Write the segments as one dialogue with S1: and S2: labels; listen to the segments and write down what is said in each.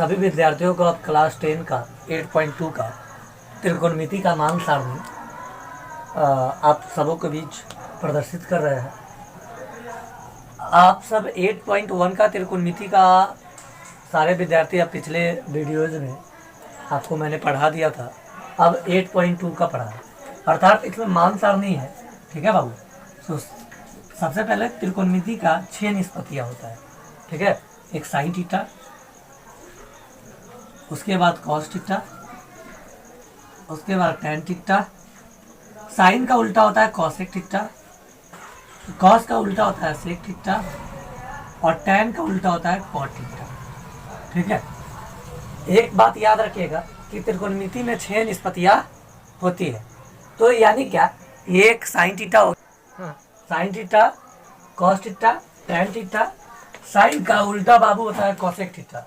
S1: सभी विद्यार्थियों को अब क्लास 10 का 8.2 का त्रिकोणमिति का मान सारणी आप सबों के बीच प्रदर्शित कर रहे हैं। आप सब 8.1 का त्रिकोणमिति का सारे विद्यार्थी अब पिछले वीडियोज़ में आपको मैंने पढ़ा दिया था। अब 8.2 का पढ़ा है, अर्थात इसमें मान सारणी है। ठीक है बाबू। तो सबसे पहले त्रिकोणमिति का 6 निष्पत्तियाँ होता है। ठीक है, एक साइन थीटा, उसके बाद कॉस थीटा, उसके बाद टैन थीटा। साइन का उल्टा होता है कॉसेक थीटा, कॉस का उल्टा होता है सेक थीटा और टैन का उल्टा होता है कॉट थीटा। ठीक है, एक बात याद रखिएगा कि त्रिकोणमिति में 6 निष्पत्तियाँ होती है। तो यानी क्या, एक sine theta, sine theta, cos theta, tan theta. Sine का उल्टा बाबू होता है कॉसेक थीटा,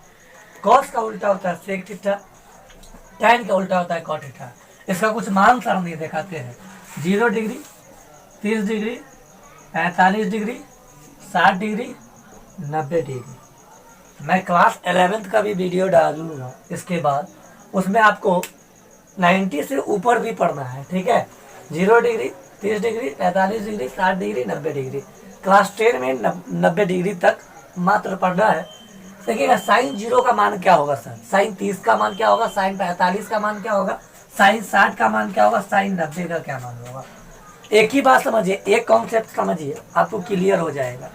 S1: कॉस का उल्टा होता है सेक थीटा, टैन का उल्टा होता है कॉट थीटा। इसका कुछ मान सारणी दिखाते हैं। 0 degree, 30 degree, 45 degree, 60 degree, 90 degree. मैं क्लास 11th का भी वीडियो डालूंगा इसके बाद, उसमें आपको 90 से ऊपर भी पढ़ना है। ठीक है, 0 degree, 30 degree, 45 degree, 60 degree, 90 degree. Class 10 में 90 डिग्री तक मात्र पढ़ना है। देखिएगा साइन 0 का मान क्या होगा सर, साइन 30 का मान क्या होगा, साइन 45 का मान क्या होगा, साइन 60 का मान क्या होगा, साइन 90 का क्या मान होगा। एक ही बात समझिए, एक कॉन्सेप्ट समझिए, आपको क्लियर हो जाएगा।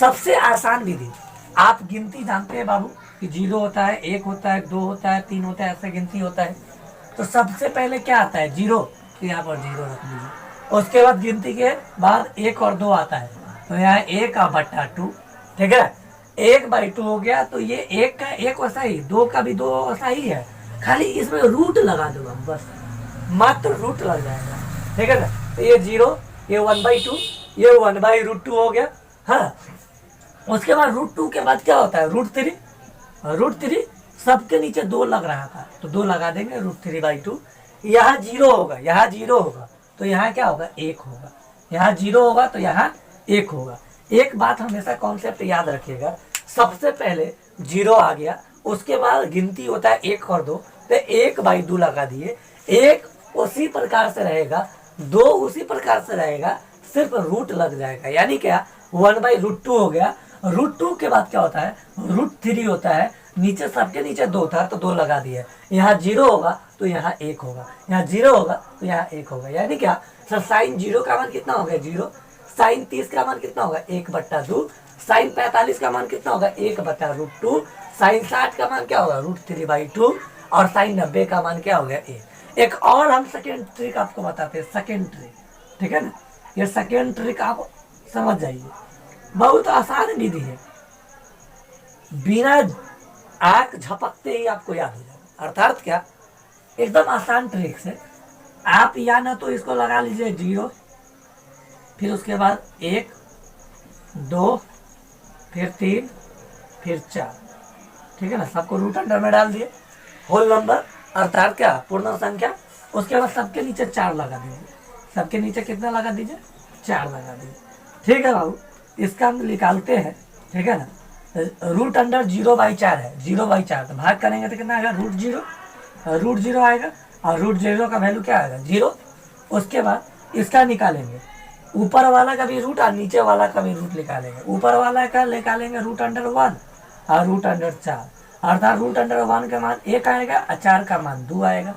S1: सबसे आसान विधि, आप गिनती जानते हैं बाबू कि 0 होता है, 1 होता है, 2 होता है, 3 होता है, ऐसे गिनती होता है। तो सबसे पहले क्या आता है 0, तो यहाँ पर 0 रख लीजिए। उसके बाद गिनती के बाद 1 और 2 आता है, तो यहाँ 1/2। ठीक है, 1/2 हो गया। तो ये 1 का 1 वैसा ही, 2 का भी 2 वैसा ही है, खाली इसमें रूट लगा दो हम, बस मात्र रूट लग जाएगा। ठीक है ना, तो ये 0, ये 1/2, ये 1/√2 हो गया। हाँ, उसके बाद √2 के बाद क्या होता है √3। √3 सबके नीचे 2 लग रहा था, तो 2 लगा देंगे, √3/2। यहाँ 0 होगा, यहाँ 0 होगा, तो यहाँ क्या होगा 1 होगा। यहाँ 0 होगा तो यहाँ 1 होगा। एक बात हमेशा कॉन्सेप्ट याद रखिएगा, सबसे पहले 0 आ गया, उसके बाद गिनती होता है 1 और 2, तो 1/2 लगा दिए। 1 उसी प्रकार से रहेगा, 2 उसी प्रकार से रहेगा, सिर्फ रूट लग जाएगा। यानी क्या 1/√2 हो गया। √2 के बाद क्या होता है √3 होता है। नीचे सबके नीचे 2 था तो 2 लगा दिए। यहाँ 0 होगा तो यहाँ 1 होगा, यहाँ 0 होगा तो यहाँ 1 होगा। यानी क्या सर, साइन 0 का मान कितना हो गया 0, साइन 30 का मान कितना होगा 1/2, साइन 45 का मान कितना होगा 1/√2, साइन 60 का मान क्या होगा √3/2 और साइन 90 का मान क्या हो गया 1। एक और हम सेकेंड ट्रिक आपको बताते हैं, सेकेंड ट्रिक। ठीक है ना, ये सेकेंड ट्रिक आप समझ जाइए, बहुत आसान विधि है, बिना आंख झपकते ही आपको याद हो जाएगा। अर्थात क्या, एकदम आसान ट्रिक से आप या ना तो इसको लगा लीजिए 0, फिर उसके बाद 1, 2, फिर 3, फिर 4। ठीक है ना, सबको रूट अंडर में डाल दिए, होल नंबर अर्थात क्या पूर्ण संख्या। उसके बाद सबके नीचे 4 लगा दीजिए, सबके नीचे कितना लगा दीजिए 4 लगा दीजिए। ठीक है बाबू, इसका हम निकालते हैं। ठीक है ना, रूट अंडर 0/4 है, 0/4 तो भाग करेंगे तो कितना आएगा √0 आएगा, और √0 का वैल्यू क्या आएगा 0। उसके बाद इसका निकालेंगे, ऊपर वाला का भी रूट और नीचे वाला का भी रूट निकालेंगे। ऊपर वाला का निकालेंगे √1 और √4, अर्थात √1 का मान 1 आएगा और 4 का मान 2 आएगा।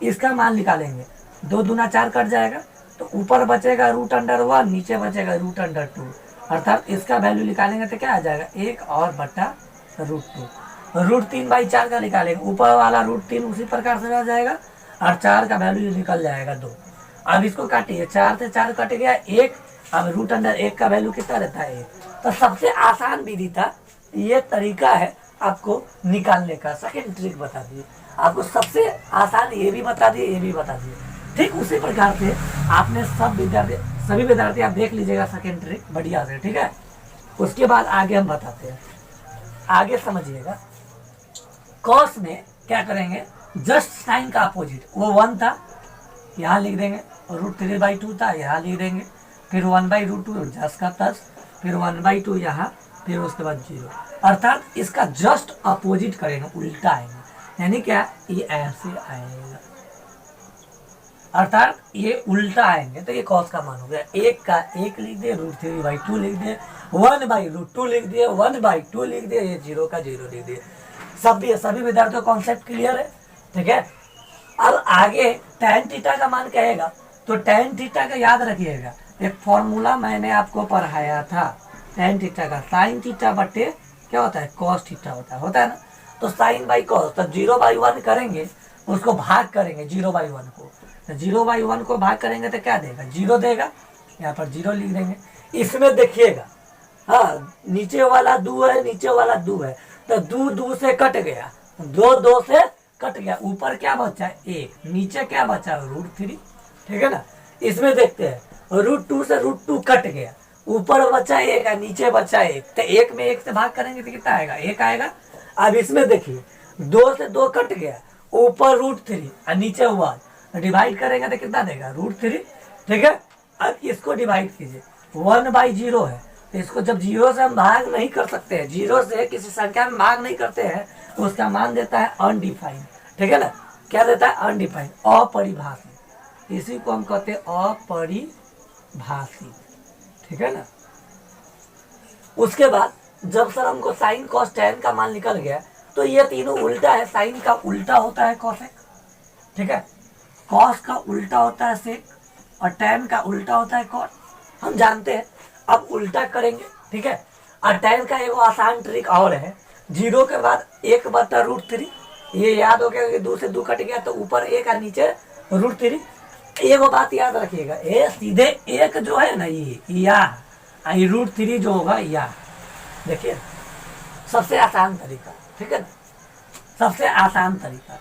S1: इसका मान निकालेंगे, 2 दूना 4 कट जाएगा, तो ऊपर बचेगा √1, नीचे बचेगा √2, अर्थात इसका वैल्यू निकालेंगे तो क्या आ जाएगा 1 और बटा √2। √3/4 का निकालेंगे, ऊपर वाला √3 उसी प्रकार से रह जाएगा और 4 का वैल्यू निकल जाएगा 2। अब इसको काटिए, 4 से 4 कट गया 1, अब √1 का वैल्यू कितना रहता है 1। तो सबसे आसान विधि था, ये तरीका है आपको निकालने का। सेकेंड ट्रिक बता दिए आपको, सबसे आसान ये भी बता दिए, ये भी बता दिए। ठीक उसी प्रकार से आपने सभी विद्यार्थी आप देख लीजिएगा सेकेंड ट्रिक बढ़िया से। ठीक है, उसके बाद आगे हम बताते हैं, आगे समझिएगा। कॉस में क्या करेंगे, जस्ट साइन का अपोजिट, वो 1 था यहाँ लिख देंगे, और √3/2 था यहाँ लिख देंगे, फिर 1/√2 10 का 10, फिर 1/2 यहाँ, फिर उसके बाद 0, अर्थात इसका जस्ट अपोजिट करेंगे, उल्टा आएगा, यानी क्या, ये ऐसे आएगा, अर्थात ये उल्टा आएंगे तो ये कॉस का मान हो गया, 1 का 1 लिख दिए, √3/2 लिख दिए, 1/√2 लिख दिए, 1/2 लिख दिए, ये 0 का 0 लिख दिए। सभी विद्यार्थियों को कॉन्सेप्ट क्लियर है, ठीक है। अब आगे tan थीटा का मान कहेगा तो tan थीटा का याद रखिएगा, एक फॉर्मूला मैंने आपको पढ़ाया था tan थीटा का, sin थीटा बटे क्या होता है, cos थीटा होता है ना। तो sin बाई cos, तो 0/1 करेंगे, उसको भाग करेंगे 0/1 को, तो 0/1 को भाग करेंगे तो क्या देगा, 0 देगा, यहाँ पर 0 लिख देंगे। इसमें देखिएगा, हाँ, नीचे वाला 2 है, नीचे वाला 2 है, तो 2 से कट गया, 2 से कट गया, ऊपर क्या बचा, 1, नीचे क्या बचा, √3, ठीक है ना। इसमें देखते हैं, √2 से √2 कट गया, ऊपर बचा 1 है, नीचे बचा 1, तो 1 में 1 से भाग करेंगे तो कितना आएगा, 1 आएगा। अब इसमें देखिए, 2 से 2 कट गया, ऊपर √3 और नीचे 1, डिवाइड करेंगे तो कितना देगा, √3, ठीक है। अब इसको डिवाइड कीजिए, 1/0 है, तो इसको जब 0 से हम भाग नहीं कर सकते हैं, 0 से किसी संख्या में भाग नहीं करते हैं, तो उसका मान देता है अनडिफाइंड, ठीक है ना। क्या देता है, अनडिफाइंड, अपरिभाषित, इसी को हम कहते हैं अपरिभाषित, ठीक है ना। उसके बाद जब सर हमको साइन कॉस टैन का मान निकल गया, तो ये तीनों उल्टा है, साइन का उल्टा होता है कॉसेक, ठीक है, कॉस का उल्टा होता है सेक, और टैन का उल्टा होता है कॉट, हम जानते हैं। अब उल्टा करेंगे, ठीक है। और टैन का एक आसान ट्रिक और है, 0 के बाद 1/√3, ये याद हो गया कि 2 से 2 कट गया तो ऊपर 1 और नीचे √3। एक बात याद रखिएगा, ये सीधे 1 जो है ना, ये √3 जो होगा, या देखिए सबसे आसान तरीका, ठीक है ना, सबसे आसान तरीका।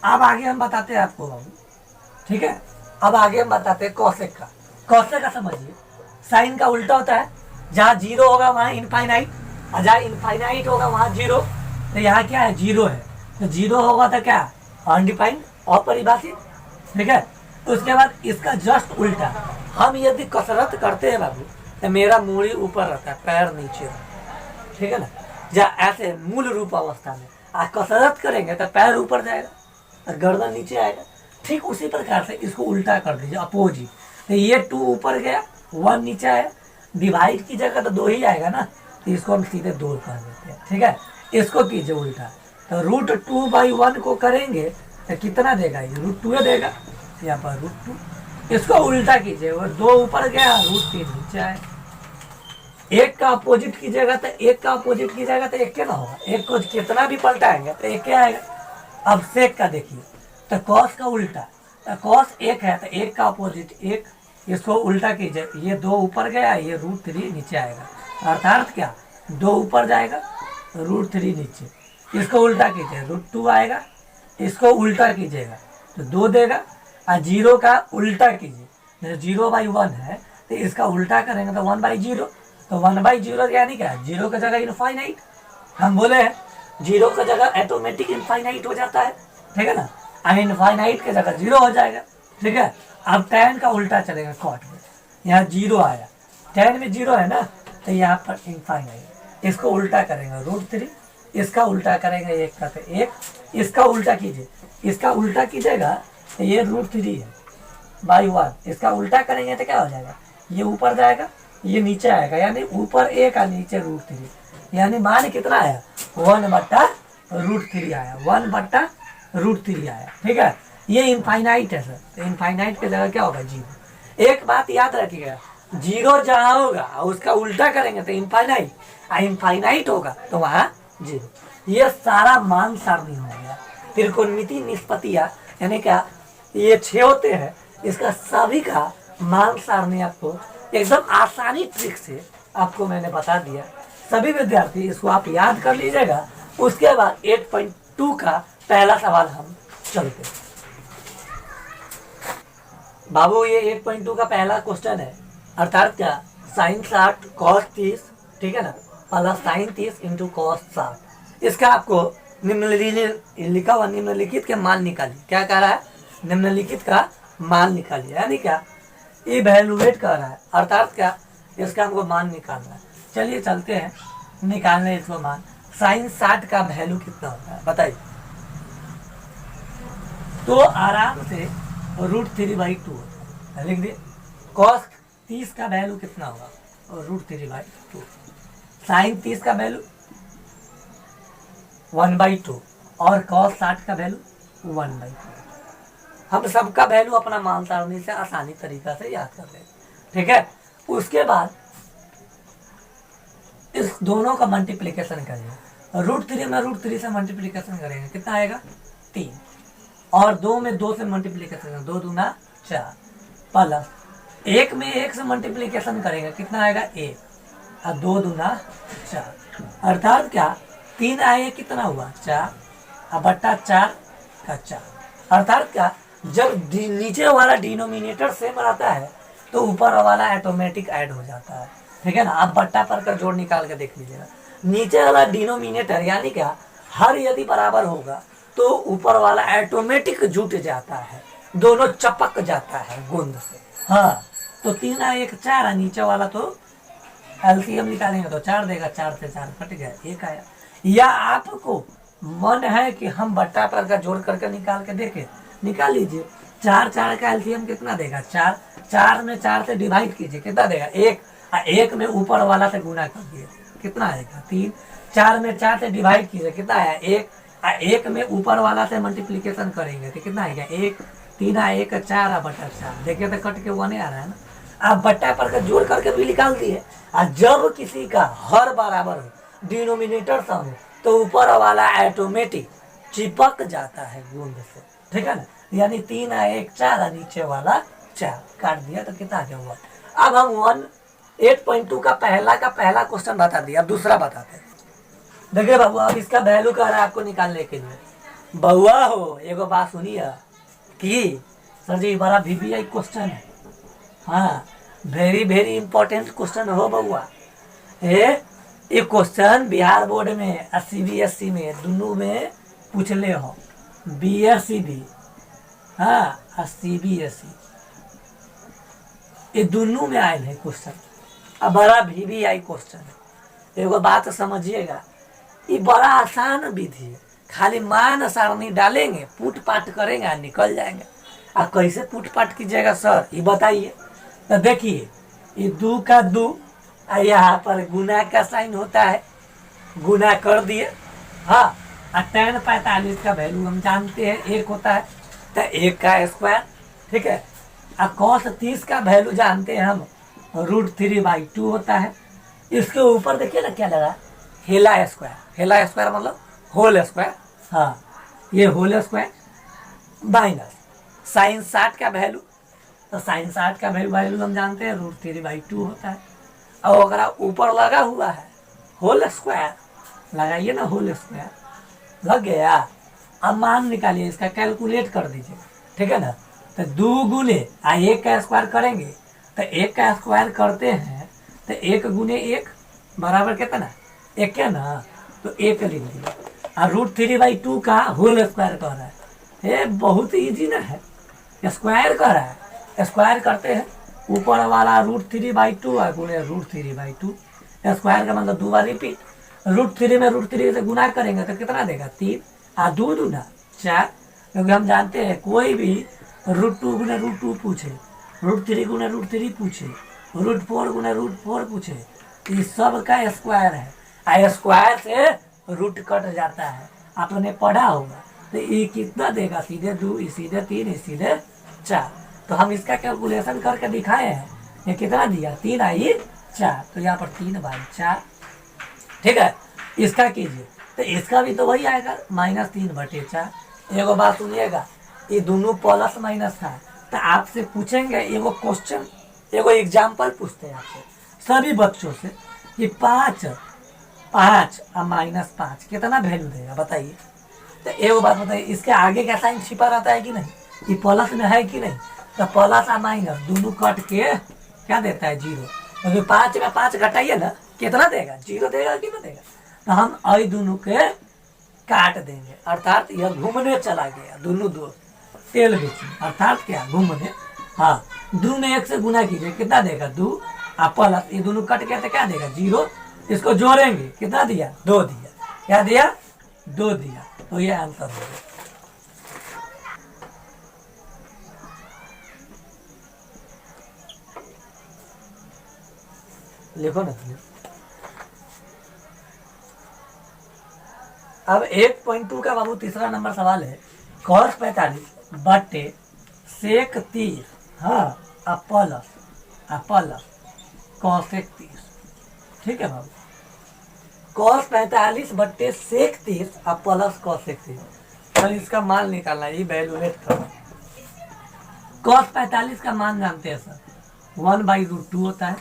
S1: अब आगे हम बताते हैं आपको बाबू, ठीक है। अब आगे हम बताते हैं कॉसेक का। कॉसेक का समझिए, साइन का उल्टा होता है, जहाँ 0 होगा वहाँ इनफाइनाइट, और जहाँ इनफाइनाइट होगा वहाँ 0, तो यहाँ क्या है, 0 है, तो 0 होगा तो क्या, अनडिफाइंड, अपरिभाषित, ठीक है। उसके बाद इसका जस्ट उल्टा, हम यदि कसरत करते हैं बाबू, तो मेरा मूड़ी ऊपर रहता है, पैर नीचे रहता है, ठीक है ना, जहाँ ऐसे मूल रूप अवस्था में, कसरत करेंगे तो पैर ऊपर जाएगा और गर्दन नीचे आएगा। ठीक उसी प्रकार से इसको उल्टा कर दीजिए, अपोजिट, तो ये 2 ऊपर गया, 1 नीचे आया, डिवाइड की जगह तो 2 ही आएगा ना, तो इसको हम सीधे 2 कर देते हैं, ठीक है। इसको कीजिए उल्टा, तो √2/1 को करेंगे तो कितना देगा, ये √2 देगा, यहाँ पर √2, इसको उल्टा कीजिए, वो 2 ऊपर गया, √3 नीचे आया, 1 का अपोजिट कीजिएगा तो 1 का अपोजिट कीजिएगा तो 1 ना होगा, 1 को कितना भी पलटाएंगे तो 1 आएगा। अब सेक का देखिए, तो कॉस का उल्टा, तो कॉस 1 है तो 1 का अपोजिट 1, इसको उल्टा कीजिए, ये 2 ऊपर गया, ये √3 नीचे आएगा, अर्थात क्या, 2 ऊपर जाएगा, √3 नीचे, इसको उल्टा कीजिए, √2 आएगा, इसको उल्टा कीजिएगा तो 2 देगा, और 0 का उल्टा कीजिए, 0/1 है तो इसका उल्टा करेंगे तो 1/0, तो 1/0 यानी क्या, 0 की जगह इनफाइनाइट, हम बोले हैं 0 की जगह ऑटोमेटिक इनफाइनाइट हो जाता है, ठीक है ना, इनफाइनाइट की जगह 0 हो जाएगा, ठीक है। अब tan का उल्टा चलेगा कॉट में, यहाँ 0 आया, tan में 0 है ना, तो यहाँ पर इनफाइनाइट, इसको उल्टा करेंगे √3, इसका उल्टा करेंगे 1 का तो 1, इसका उल्टा कीजिए, इसका उल्टा कीजिएगा तो ये √3 है बाई 1, इसका उल्टा करेंगे तो क्या हो जाएगा, ये ऊपर जाएगा, ये नीचे आएगा, यानी ऊपर 1 और नीचे √3, यानी मान कितना आया, 1/√3 आया, 1/√3 आया, ठीक है। ये इनफाइनाइट है सर, तो इनफाइनाइट की जगह क्या होगा, 0। एक बात याद रखिएगा, 0 जहाँ होगा उसका उल्टा करेंगे तो इनफाइनाइट, इनफाइनाइट होगा तो वहाँ 0। ये सारा मान सारणी हो गया, त्रिकोणमिति निष्पत्तियाँ, यानी क्या, ये 6 होते हैं, इसका सभी का मान सारणी आपको एकदम आसानी ट्रिक से आपको मैंने बता दिया। सभी विद्यार्थी इसको आप याद कर लीजिएगा। उसके बाद 8.2 का पहला सवाल हम चलते हैं। बाबू ये 8.2 का पहला क्वेश्चन है, अर्थात क्या, sin 60 cos 30, ठीक है ना, प्लस sin 30 इंटू cos 60। इसका आपको निम्नलिखित लिखा हुआ निम्नलिखित के मान निकालिए। क्या कह रहा है, निम्नलिखित का मान निकालिए, यानी क्या इवैल्यूएट कर रहा है, अर्थात क्या इसका हमको मान निकालना है। चलिए चलते हैं निकालने इसको मान। साइन 60 का वैल्यू कितना होता है बताइए। तो आराम से √3/2 होता है, लिख दिए। कॉस 30 का वैल्यू कितना होगा, और √3/2। साइन 30 का वैल्यू 1/2 और कॉस 60 का वैल्यू 1/2। हम सबका वैल्यू अपना मान सारणी से आसानी तरीका से याद कर लेंगे, ठीक है। उसके बाद इस दोनों का मल्टीप्लिकेशन करेंगे। √3 में √3 से मल्टीप्लिकेशन करेंगे, कितना आएगा 3, और 2 में 2 से मल्टीप्लिकेशन करेंगे, 2 दूना 4, प्लस 1 में 1 से मल्टीप्लिकेशन करेंगे, कितना आएगा 1, और 2 दूना 4, अर्थात क्या 3 आए कितना हुआ 4, और बट्टा 4 का 4, अर्थात क्या जब नीचे वाला डिनोमिनेटर सेम रहता है तो ऊपर वाला ऑटोमेटिक ऐड हो जाता है, ठीक है ना। आप बट्टा पर का जोड़ निकाल के देख लीजिएगा, नीचे वाला डिनोमिनेटर यानी क्या हर यदि बराबर होगा तो ऊपर वाला ऑटोमेटिक जुट जाता है, दोनों चपक जाता है गोंद से। हाँ, तो 3 आए 1 4, और नीचे वाला तो एलसीएम निकालेंगे तो 4 देगा, 4 से 4 कट गया, 1 आया। या आपको मन है कि हम बट्टा पर का जोड़ करके निकाल के देखें, निकाल लीजिए। 4 4 का एलसीएम कितना देगा 4, 4 में 4 से डिवाइड कीजिए, कितना देगा 1, और 1 में ऊपर वाला से गुना कर दिए, कितना आएगा 3, 4 में 4 से डिवाइड कीजिए, कितना आया 1, और 1 में ऊपर वाला से मल्टीप्लिकेशन करेंगे तो कितना आएगा 1, 3 1 4 और बटा 4, देखिए तो कट के 1 आ रहा है ना। आप बट्टा पर का जोड़ करके भी निकाल दिए, और जब किसी का हर बराबर हो डिनोमिनेटर सम हो तो ऊपर वाला ऑटोमेटिक चिपक जाता है गोंद से, ठीक है ना। यानी 3 1 4 और नीचे वाला 4 काट दिया तो कितना आ गया 1। अब हम 8.2 का पहला क्वेश्चन बता दिया, अब दूसरा बताते हैं। देखिए बाबू, अब इसका वैल्यू कह रहा है आपको निकालने के लिए। बउआ हो एगो बात सुनिए कि सर जी बड़ा VVI क्वेश्चन है, हाँ वेरी वेरी इंपॉर्टेंट क्वेश्चन हो बउआ। ये क्वेश्चन बिहार बोर्ड में और CBSE में दोनों में पूछले हो, BSc भी हाँ और CBSE ये दोनों में आए हैं क्वेश्चन। अब बड़ा VVI क्वेश्चन है, एगो बात समझिएगा, ये बड़ा आसान विधि है, खाली मान सारणी डालेंगे, पुट पाट करेंगे और निकल जाएंगे। आप कैसे पुट पाट कीजिएगा सर ये बताइए। तो देखिए ये 2 का 2 और यहाँ पर गुना का साइन होता है, गुना कर दिए। हाँ, और tan 45 का वैल्यू हम जानते हैं 1 होता है, तो 1 का स्क्वायर, ठीक है। और cos 30 का वैल्यू जानते हैं हम √3/2 होता है। इसके ऊपर देखिए ना क्या लगा हेला स्क्वायर, हेला स्क्वायर मतलब होल स्क्वायर, हाँ ये होल स्क्वायर माइनस साइन 60 का वैल्यू, तो साइन 60 का वैल्यू हम जानते हैं √3/2 होता है। और अगर ऊपर लगा हुआ है होल स्क्वायर, लगाइए ना होल स्क्वायर, लग गया। अब मान निकालिए, इसका कैलकुलेट कर दीजिए, ठीक है ना। तो 2 गुने 1 का स्क्वायर करेंगे, तो 1 का स्क्वायर करते हैं तो 1 गुने 1 बराबर कितना 1 है ना, तो 1 लिख दिया। और √3/2 का होल स्क्वायर कर रहा है, ये बहुत इजी ना है, स्क्वायर कर रहा है, स्क्वायर करते हैं ऊपर वाला √3/2 और गुणे √3/2, स्क्वायर का मतलब 2 बार रिपीट। √3 में √3 से गुना करेंगे तो कितना देगा 3, और 2 दूना 4, क्योंकि हम जानते हैं कोई भी √2 गुने √2 पूछे, √3 गुने √3 पूछे, √4 गुने √4 पूछे, ये सब का स्क्वायर है, और स्क्वायर से रूट कट जाता है, आपने पढ़ा होगा। तो ये कितना देगा, सीधे 2, सीधे 3, सीधे 4। तो हम इसका कैलकुलेशन करके दिखाए हैं, ये कितना दिया 3 आई 4, तो यहाँ पर 3/4, ठीक है। इसका कीजिए तो इसका भी तो वही आएगा -3/4। एगो बात सुनिएगा, ये दोनों प्लस माइनस था, तो आपसे पूछेंगे एगो क्वेश्चन, एगो एग्जाम्पल पूछते हैं आपसे सभी बच्चों से कि 5 और -5 कितना वैल्यू देगा बताइए। तो एगो बात बताइए, इसके आगे का साइन छिपा रहता है कि नहीं, ये प्लस में है कि नहीं, तो प्लस और माइनस दोनों कट के क्या देता है 0, क्योंकि 5 में 5 घटाइए ना कितना देगा 0 देगा कि नहीं देगा। तो हम आई दोनों के काट देंगे, अर्थात यह घूमने चला गया दोनों दोस्त, तेल बेचने, अर्थात क्या, घूमने। हाँ, 2 में 1 से गुना कीजिए, कितना देगा 2, और प्लस ये दोनों कट गया तो क्या देगा 0, इसको जोड़ेंगे, कितना दिया 2 दिया, क्या दिया 2 दिया, तो ये आंसर हो गया। लिखो ना। अब 1.2 का बाबू तीसरा नंबर सवाल है, cos 45 बटे सेक 30, हाँ, प्लस कॉसेक 30, ठीक है बाबू। cos 45 बट्टे सेक 30 और प्लस कॉसेक 30, सर इसका मान निकालना है, ये वैल्यूएट करना। cos 45 का मान जानते हैं सर, 1/√2 होता है।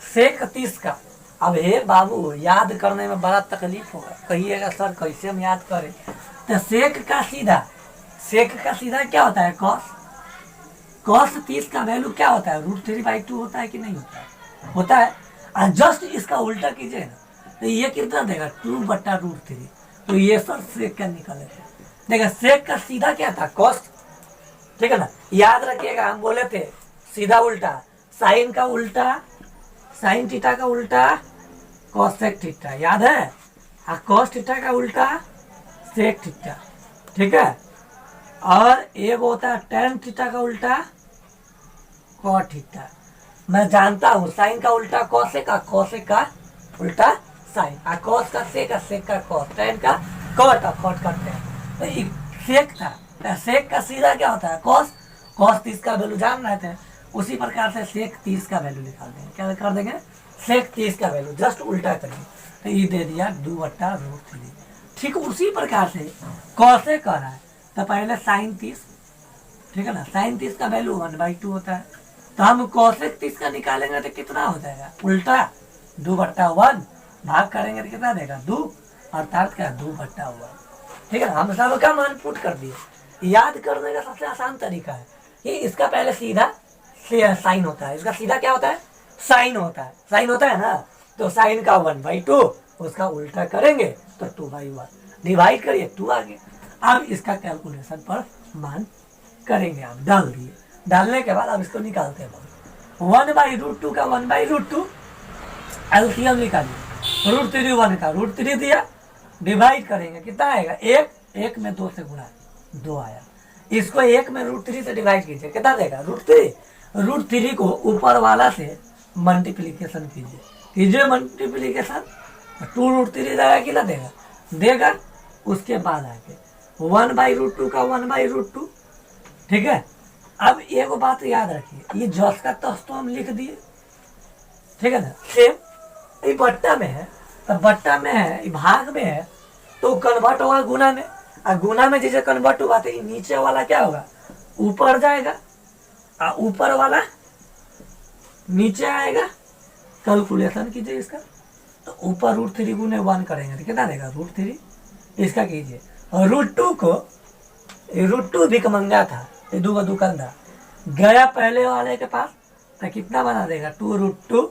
S1: सेक 30 का, अब हे बाबू याद करने में बड़ा तकलीफ होगा, कहिएगा सर कैसे हम याद करें, तो सेक का सीधा क्या होता है, cos 30 का वैल्यू क्या होता है, √3/2 होता है कि नहीं होता है, होता है। और जस्ट इसका उल्टा कीजिए ना, तो ये कितना देगा 2/√3, तो ये सर सेक का निकलेगा। देखा सेक का सीधा क्या था, कॉस, ठीक है ना, याद रखिएगा हम बोले थे सीधा उल्टा, साइन का उल्टा, साइन थीटा का उल्टा कॉसेक थीटा, याद है, और कॉस थीटा का उल्टा सेक थीटा, ठीक है। और एक होता है टेन थीटा का उल्टा कॉट थीटा। मैं जानता हूँ साइन का उल्टा कॉसेक का, कॉसेक का उल्टा साइन, और कॉस का सेक का कॉस, टेन का कॉट और कॉट का टेन, तो सेक था, तो सेक का सीधा क्या होता है कॉस, कॉस 30 का वैल्यू जान रहे थे, उसी प्रकार से सेक 30 का वैल्यू निकाल देंगे, क्या कर देंगे, सेक 30 का वैल्यू जस्ट उल्टा करेंगे, तो ये दे दिया 2/√3। ठीक उसी प्रकार से कॉसेक कर रहा है, तो पहले साइन 30, ठीक है ना, साइन 30 का वैल्यू 1/2 होता है, तो हम कॉसेक 30 का निकालेंगे तो कितना हो जाएगा, उल्टा 2/1, भाग करेंगे तो कितना देगा 2, अर्थात क्या 2/1, ठीक है ना। हम सब का मान पुट कर दिए। याद करने का सबसे आसान तरीका है कि इसका पहले सीधा साइन होता है, इसका सीधा क्या होता है, साइन होता है, साइन होता है ना, तो साइन का 1/2 उसका उल्टा करेंगे तो 2/1, डिवाइड करिए 2 आ गया। अब इसका कैलकुलेशन पर मान करेंगे, आप डाल दिए, डालने के बाद अब इसको निकालते हैं, 1/√2 का 1/√2 एलसीएम निकालिए, √3 1 का √3 दिया, डिवाइड करेंगे कितना आएगा, 1 में 2 से गुणा 2 आया, इसको 1 में √3 से डिवाइड कीजिए, कितना देगा √3 को ऊपर वाला से मल्टीप्लीकेशन कीजिए मल्टीप्लीकेशन, 2√3 देगा कि ना देगा, उसके बाद आके 1/√2 का 1/√2, ठीक है। अब एक बात याद रखिए, ये जस का तस तो हम लिख दिए, ठीक है ना, सेम ये बट्टा में है, तो बट्टा में है, ये भाग में है, तो कन्वर्ट होगा गुना में, और गुना में जैसे कन्वर्ट हुआ तो नीचे वाला क्या होगा, ऊपर जाएगा, और ऊपर वाला नीचे आएगा। कैलकुलेशन कीजिए इसका, तो ऊपर √3 गुने 1 करेंगे तो कितना देगा √3, इसका कीजिए, और √2 को, √2 भिखमंगा था, ये दुकानदार गया पहले वाले के पास, तो कितना बना देगा 2√2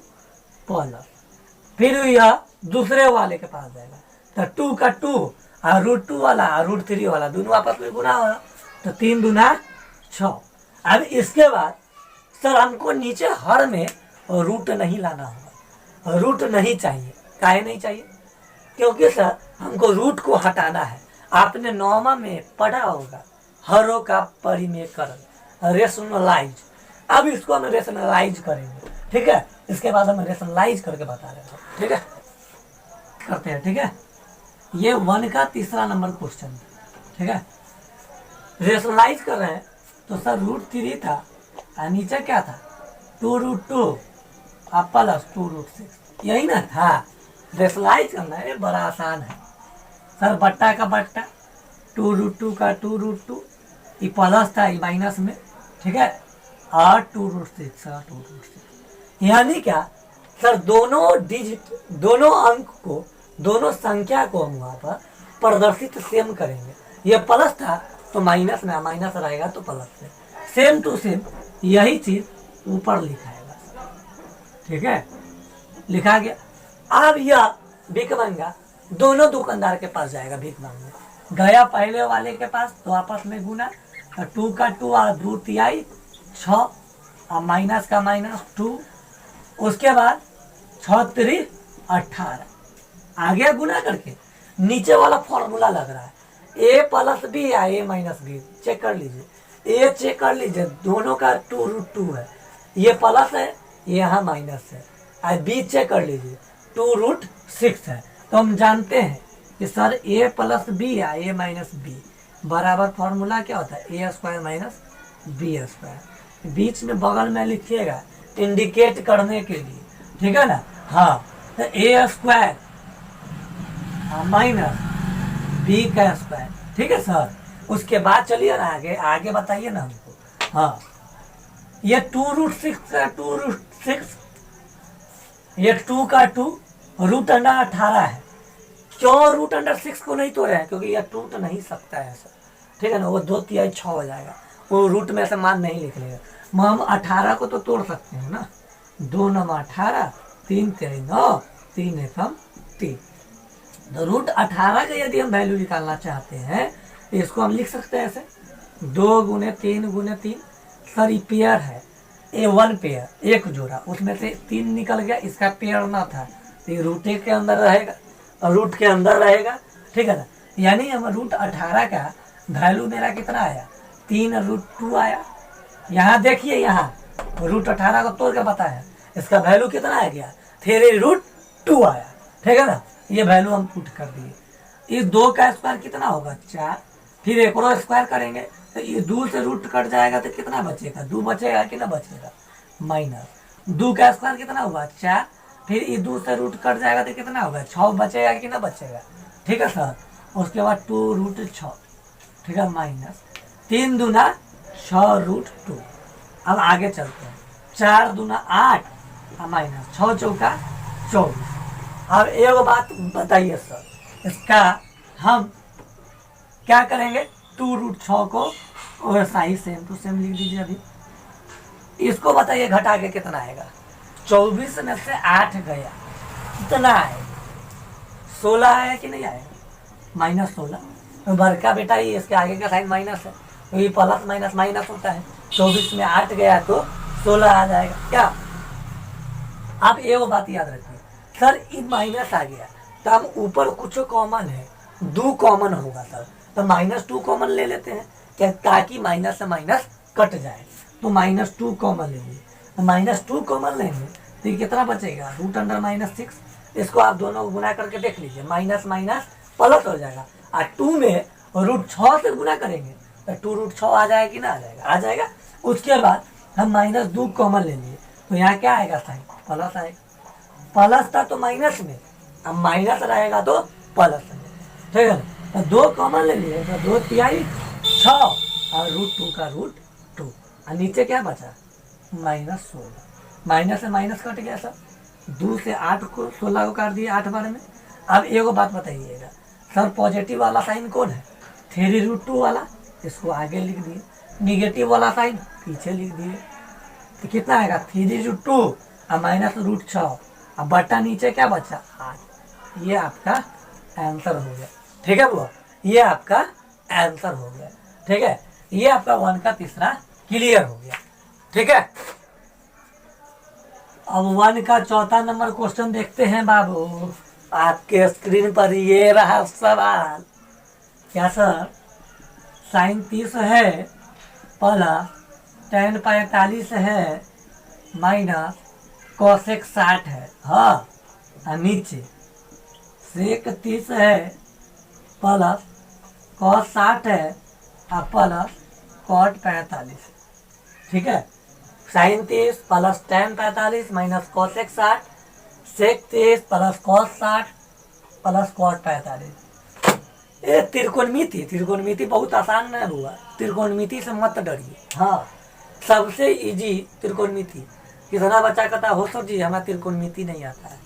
S1: प्लस, फिर यह दूसरे वाले के पास जाएगा, तो 2 का 2 और √2 वाला और √3 वाला दोनों आपस में गुना होगा, तो 3 दूना 6। अब इसके बाद सर हमको नीचे हर में रूट नहीं लाना होगा, रूट नहीं चाहिए, काहे नहीं चाहिए, क्योंकि सर हमको रूट को हटाना है। आपने नौमा में पढ़ा होगा हरों का परिमेयकरण, रेशनलाइज, अब इसको हम रेशनलाइज करेंगे, ठीक है, इसके बाद हम रेशनलाइज करके बता रहे हैं, ठीक है, करते हैं, ठीक है। ये 1 का तीसरा नंबर क्वेश्चन, ठीक है, रेशनलाइज कर रहे हैं, तो सर √3 था और नीचे क्या था 2√2 और प्लस 2√6, यही ना था। रेशनलाइज करना है बड़ा आसान है सर, बट्टा का बट्टा, 2√2 का 2√2, ये प्लस था ये माइनस में, ठीक है, और 2√6 का 2√6, यानी क्या सर दोनों डिजिट, दोनों अंक को, दोनों संख्या को हम वहाँ पर प्रदर्शित सेम करेंगे। ये प्लस था तो माइनस में, माइनस रहेगा तो प्लस में, सेम टू सेम यही चीज ऊपर लिखा है बस, ठीक है, लिखा गया। अब यह भिखमंगा दोनों दुकानदार के पास जाएगा, भिखमंगा गया पहले वाले के पास तो आपस में गुना, 2 का 2 और 2 तिहाई 6 और माइनस का -2। उसके बाद 6 3 18 आगे गुना करके नीचे वाला फॉर्मूला लग रहा है a प्लस बी या a माइनस बी। चेक कर लीजिए, a चेक कर लीजिए, दोनों का 2√2 है, ये प्लस है ये यहाँ माइनस है। और b चेक कर लीजिए 2√6 है। तो हम जानते हैं कि सर a प्लस बी या a माइनस बी बराबर फॉर्मूला क्या होता है a square minus b square. बीच में बगल में लिखिएगा इंडिकेट करने के लिए, ठीक है ना। हाँ, तो a स्क्वायर माइनस बी का स्क्वायर, ठीक है सर। उसके बाद चलिए ना आगे, आगे बताइए ना हमको। हाँ, ये 2√6 का 2√6, ये 2 का 2 √18 है। क्यों √6 को नहीं तोड़े हैं? क्योंकि यह टूट नहीं सकता है सर, ठीक है ना। वो 2 तिहाई 6 हो जाएगा, वो रूट में से मान नहीं लिख लेगा। हम 18 को तो तोड़ सकते हैं ना, 2 9 18, 3 तिहाई 9, 3 एकम 3। तो √18 का यदि हम वैल्यू निकालना चाहते हैं तो इसको हम लिख सकते हैं ऐसे 2 गुने 3 गुने 3। सर ये पेयर है, ए 1 पेयर, एक जोड़ा, उसमें से 3 निकल गया, इसका पेयर ना था तो ये रूट के अंदर रहेगा और रूट के अंदर रहेगा, ठीक है ना। यानी हम √18 का वैल्यू मेरा कितना आया 3√2 आया। यहाँ देखिए, यहाँ √18 को तोड़ के बताया, इसका वैल्यू कितना आ गया 3√2 आया, ठीक है ना। ये वैल्यू हम पुट कर दिए। इस 2 का स्क्वायर कितना होगा 4, फिर एक और स्क्वायर करेंगे तो ये 2 से रूट कट जाएगा तो कितना बचेगा 2 बचेगा कि ना बचेगा माइनस 2 का स्क्वायर कितना होगा 4, फिर ये 2 से रूट कट जाएगा तो कितना होगा 6 बचेगा कि ना बचेगा, ठीक है सर। उसके बाद 2√6, ठीक है, माइनस 3 दूना 6√2। अब आगे चलते हैं, 4 दूना 8 माइनस 6 चौका 24। अब एक बात बताइए सर, इसका हम क्या करेंगे 2√6 को और सही सेम टू सेम लिख दीजिए। अभी इसको बताइए घटा के कितना आएगा। 24 में से 8 गया, कितना आएगा 16 आया कि नहीं आएगा -16। तो बड़का बेटा ये इसके आगे का साइन माइनस है, तो ये प्लस माइनस माइनस होता है। 24 में 8 गया तो 16 आ जाएगा। क्या आप ये वो बात याद रखिए सर, ये माइनस आ गया तो हम ऊपर कुछ कॉमन है 2 कॉमन होगा सर, तो -2 कॉमन ले लेते हैं क्या, ताकि माइनस से माइनस कट जाए। तो -2 कॉमन लेंगे, तो -2 कॉमन लेंगे तो ये कितना बचेगा √6। इसको आप दोनों को गुना करके देख लीजिए, माइनस माइनस प्लस हो जाएगा। और 2 में √6 से गुना करेंगे तो 2√6 आ जाएगा कि ना आ जाएगा, आ जाएगा। उसके बाद हम -2 कॉमन ले लिए तो यहाँ क्या आएगा साइन प्लस आएगा, प्लस था तो माइनस में, अब माइनस रहेगा तो प्लस में, ठीक है। तो 2 कॉमन ले लिए तो 2 तिहाई 6 और √2 का √2 और नीचे क्या बचा -16। माइनस से माइनस कट गया सर, 2 से 8 को 16 को काट दिए 8 बार में। अब एक बात बताइएगा सर, पॉजिटिव वाला साइन कौन है 3√2 वाला, इसको आगे लिख दिए, निगेटिव वाला साइन पीछे लिख दिए। तो कितना आएगा 3√2 और -√6 अब बटा नीचे क्या बचा 8। ये आपका आंसर हो गया, ठीक है वो, ये आपका आंसर हो गया, ठीक है। ये आपका 1 का तीसरा क्लियर हो गया, ठीक है। अब 1 का चौथा नंबर क्वेश्चन देखते हैं बाबू। आपके स्क्रीन पर ये रहा सवाल। क्या सर, साइन 30 है प्लस tan 45 है माइनस कोसेक 60 है, हाँ, और नीचे सेक 30 है प्लस कॉस 60 है और प्लस कॉट 45, ठीक है। Sine 30 plus tan 45 minus cosec 60, sec 30 plus cos 60 plus cot 45। ये त्रिकोणमिति, त्रिकोणमिति बहुत आसान है हुआ, त्रिकोणमिति से मत डरिए। हाँ, सबसे इजी त्रिकोणमिति। कितना बच्चा कहता हो सर जी हमें त्रिकोणमिति नहीं आता है,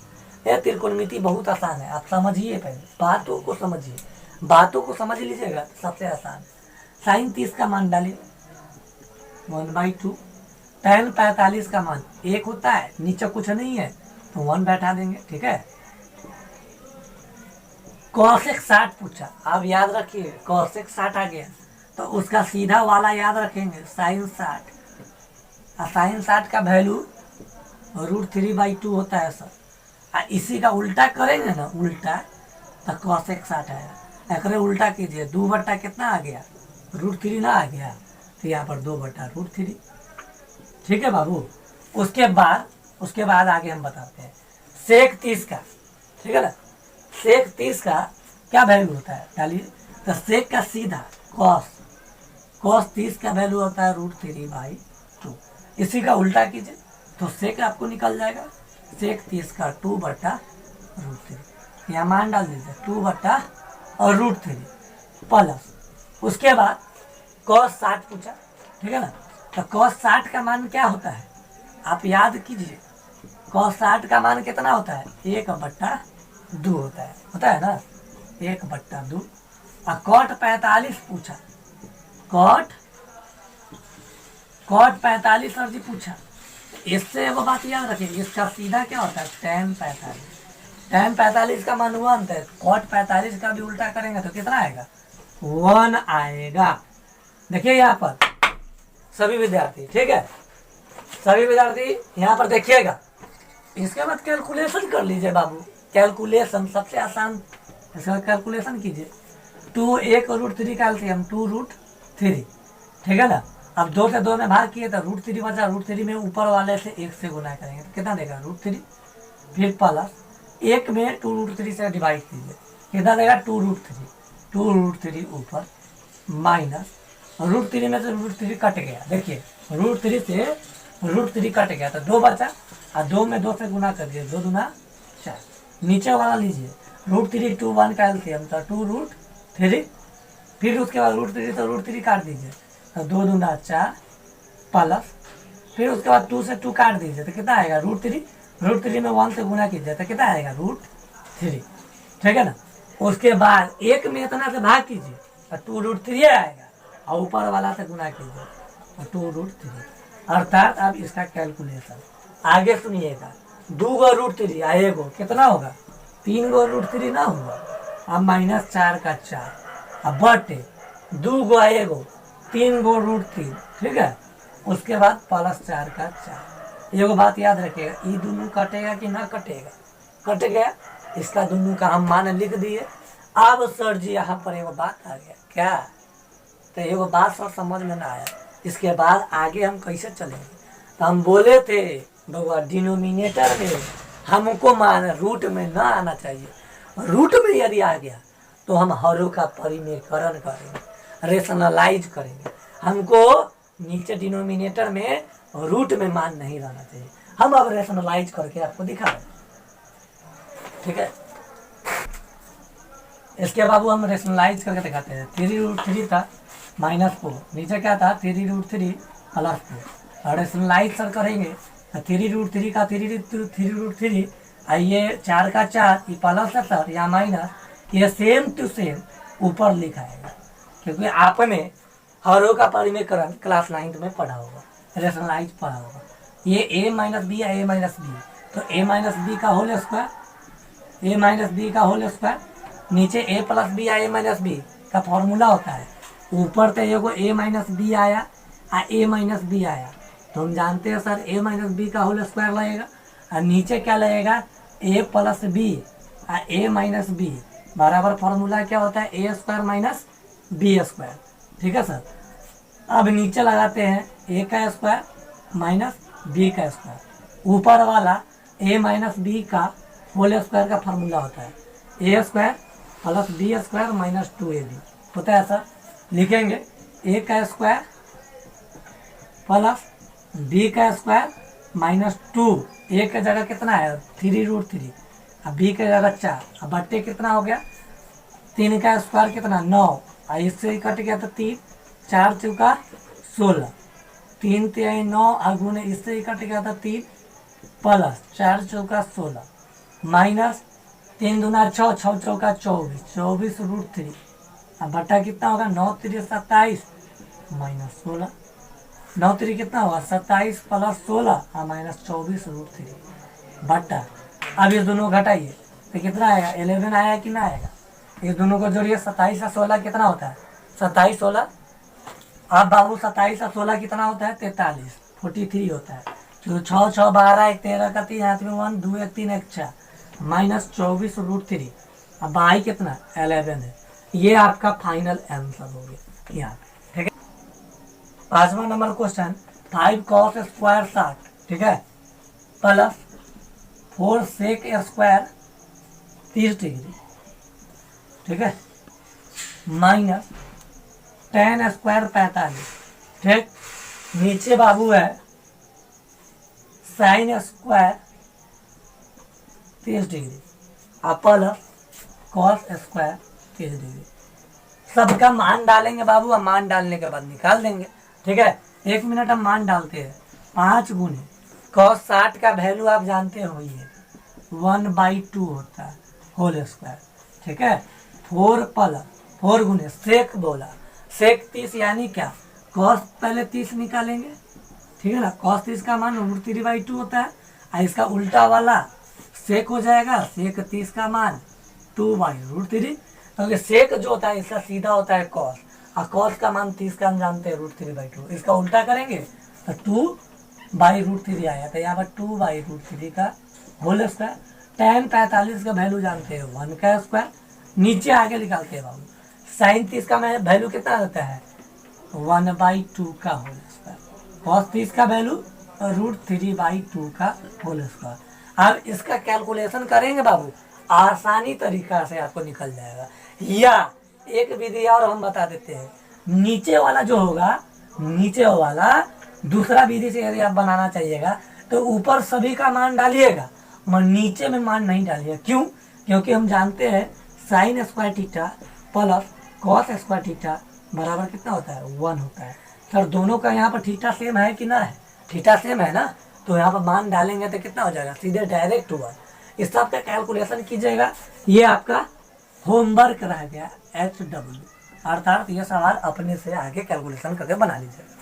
S1: यह त्रिकोणमिति बहुत आसान है, आप समझिए, पहले बातों को समझिए, बातों को समझ लीजिएगा तो सबसे आसान। साइन 30 का मान डालिए 1/2, tan 45 का मान 1 होता है, नीचे कुछ नहीं है तो 1 बैठा देंगे, ठीक है। कॉसेक 60 पूछा, आप याद रखिए कॉसेक 60 आ गया तो उसका सीधा वाला याद रखेंगे साइन 60, और साइन 60 का वैल्यू √3/2 होता है सर। और इसी का उल्टा करेंगे ना, उल्टा, तो कॉसेक 60 आएगा। एकरे उल्टा कीजिए, 2 बट्टा कितना आ गया, √3 ना आ गया, तो यहाँ पर 2 बट्टा √3। ठीक है बाबू। उसके बाद आगे हम बताते हैं सेक 30 का। ठीक है ना, सेक 30 का क्या वैल्यू होता है डालिए। तो सेक का सीधा कॉस 30 का वैल्यू होता है √3/2। इसी का उल्टा कीजिए तो सेक आपको निकल जाएगा सेक 30 का 2 बट्टा √3। यहाँ मान डाल दीजिए 2 बट्टा और √3 प्लस। उसके बाद कॉस 60 पूछा। ठीक है ना, तो कॉस 60 का मान क्या होता है आप याद कीजिए। कॉस 60 का मान कितना होता है, 1/2 होता है ना, 1/2। और कॉट 45 पूछा, कॉट 45 सर जी पूछा। इससे वो बात याद रखिए, इसका सीधा क्या होता है tan 45। tan 45 का मान 1 है, कॉट 45 का भी उल्टा करेंगे तो कितना आएगा, 1 आएगा। देखिए यहाँ पर सभी विद्यार्थी, ठीक है, सभी विद्यार्थी यहाँ पर देखिएगा। इसके बाद कैलकुलेशन कर लीजिए बाबू, कैलकुलेशन सबसे आसान। इसका कैलकुलेशन कीजिए, 2 1 √3 का एलसीएम 2√3। ठीक है ना, अब 2 से 2 में भाग किए तो √3 बचा, √3 में ऊपर वाले से 1 से गुना करेंगे तो कितना देगा √3, फिर प्लस 1 में 2√3 से डिवाइड कीजिए, कितना देगा 2√3 ऊपर माइनस √3 में से √3 कट गया। देखिए √3 से √3 कट गया तो 2 बचा, और 2 में 2 से गुना कर दिए, 2 दूना 4। नीचे वाला लीजिए √3 2 1 का एलसीएम था 2√3, फिर उसके बाद √3 तो √3 काट दीजिए तो 2 दूना 4 प्लस, फिर उसके बाद 2 से 2 काट दीजिए तो कितना आएगा √3 में 1 से गुना कीजिए तो कितना आएगा √3। ठीक है ना, उसके बाद 1 में इतना से भाग कीजिए तो 2√3 आएगा, और ऊपर वाला से गुना कीजिए तो 2√3। अर्थात अब इसका कैलकुलेशन आगे सुनिएगा, 2 गो √3 आएगा कितना होगा, 3 गो √3 ना होगा, अब -4 का 4, अब बटे 2 गो आएगा 3 गो √3। ठीक है, उसके बाद +4 का 4। एगो बात याद रखिएगा, ये दोनों कटेगा कि ना कटेगा, कट गया, इसका दोनों का हम मान लिख दिए। अब सर जी यहाँ पर एगो बात आ गया, क्या, तो एगो बात सर समझ में ना आया, इसके बाद आगे हम कैसे चलेंगे। तो हम बोले थे बउआ डिनोमिनेटर में हमको मान रूट में ना आना चाहिए, रूट में यदि आ गया तो हम हरों का परिमेयकरण करेंगे, रेशनलाइज करेंगे। हमको नीचे डिनोमिनेटर में रूट में मान नहीं रहना चाहिए। हम अब रेशनलाइज करके आपको दिखा रहे हैं। ठीक है, इसके बाबू हम रेशनलाइज करके दिखाते हैं। 3√3 था -4, नीचे क्या था 3√3 +4, और रेशनलाइज सर करेंगे 3√3 का 3√3, ये 4 का 4, ये प्लस है सर या माइनस, ये सेम टू सेम ऊपर लिखा है, क्योंकि आपने हरों का परिमेयकरण क्लास 9th में पढ़ा होगा, रेशनलाइज पढ़ा होगा। ये a - b या a - b, तो a - b का होल स्क्वायर, a - b का होल स्क्वायर, नीचे a + b या a - b का फॉर्मूला होता है। ऊपर तो एगो a - b आया a - b आया, तो हम जानते हैं सर a - b का होल स्क्वायर लगेगा, और नीचे क्या लगेगा a + b a - b बराबर फॉर्मूला क्या होता है a² - b²। ठीक है सर, अब नीचे लगाते हैं a का स्क्वायर माइनस b का स्क्वायर, ऊपर वाला a - b का होल स्क्वायर का फॉर्मूला होता है a² + b² - 2ab होता है सर। लिखेंगे a का स्क्वायर प्लस b का स्क्वायर -2, a की जगह कितना है 3√3, अब b की जगह 4, अब बट्टे कितना हो गया 3 का स्क्वायर कितना 9, और इससे ही कट गया तो 3, 4 चौका 16, 3 3 9, और गुने इससे ही कट गया था 3 प्लस 4 चौका 16 माइनस 3 दूना 6, 6 चौका 24, 24√3, अब बट्टा कितना होगा 9 3 27 -16, 9 3 कितना होगा 27 + 16 और -24√3 बट्टा। अब ये दोनों घटाइए तो कितना आएगा 11 आया कि ना आएगा, ये दोनों को जोड़िए 27 और 16 कितना होता है 27 16 अब बाबू 27 और 16 कितना होता है? 43, 43 होता है। तो 6 6 12 1 13 का 3 हाथ में 1 2 1 3 1 6 माइनस 24√3। अब बाई कितना? 11 है। ये आपका फाइनल आंसर हो गया यहाँ पे, ठीक है। 5वां नंबर क्वेश्चन, 5 cos स्क्वायर 60, ठीक है, प्लस 4 sec स्क्वायर 30 डिग्री, ठीक है, माइनस 10 स्क्वायर 45, ठीक। नीचे बाबू है साइन स्क्वायर 30 डिग्री और प्लस कॉस स्क्वायर 30 डिग्री। सबका मान डालेंगे बाबू, और मान डालने के बाद निकाल देंगे, ठीक है। 1 मिनट हम मान डालते हैं। 5 गुने कॉस 60 का वैल्यू आप जानते हो ये 1/2 होता है होल स्क्वायर, ठीक है। 4 प्लस 4 गुने सेक बोला, सेक 30 यानी क्या? कॉस पहले 30 निकालेंगे, ठीक है ना। कॉस 30 का मान √3/2 होता है, और इसका उल्टा वाला सेक हो जाएगा, सेक 30 का मान 2/√3। तो ये सेक जो होता है इसका सीधा होता है कॉस, और कॉस का मान 30 का हम जानते हैं √3/2। इसका उल्टा करेंगे तो 2/√3 आया, तो यहाँ पर 2/√3 का होल स्क्वायर। tan 45 का वैल्यू जानते हैं 1 का स्क्वायर। नीचे आगे निकालते हैं बाबू, साइन 30 का वैल्यू कितना होता है? 1/2 का होल स्क्वायर। कॉस 30 का वैल्यू √3/2 का होल स्क्वायर। अब इसका कैलकुलेशन करेंगे बाबू, आसानी तरीका से आपको निकल जाएगा। या एक विधि और हम बता देते हैं, नीचे वाला जो होगा, नीचे वाला दूसरा विधि से यदि आप बनाना चाहिएगा तो ऊपर सभी का मान डालिएगा, मगर नीचे में मान नहीं डालिएगा। क्यों? क्योंकि हम जानते हैं sine square theta plus cos square theta बराबर कितना होता है? 1 होता है। सर दोनों का यहाँ पर थीटा सेम है कि ना है? थीटा सेम है ना, तो यहाँ पर मान डालेंगे तो कितना हो जाएगा? सीधे डायरेक्ट 1। इस सब का कैलकुलेशन कीजिएगा। ये आपका होमवर्क रह गया HW, अर्थात ये सवाल अपने से आगे कैलकुलेशन करके बना लीजिएगा।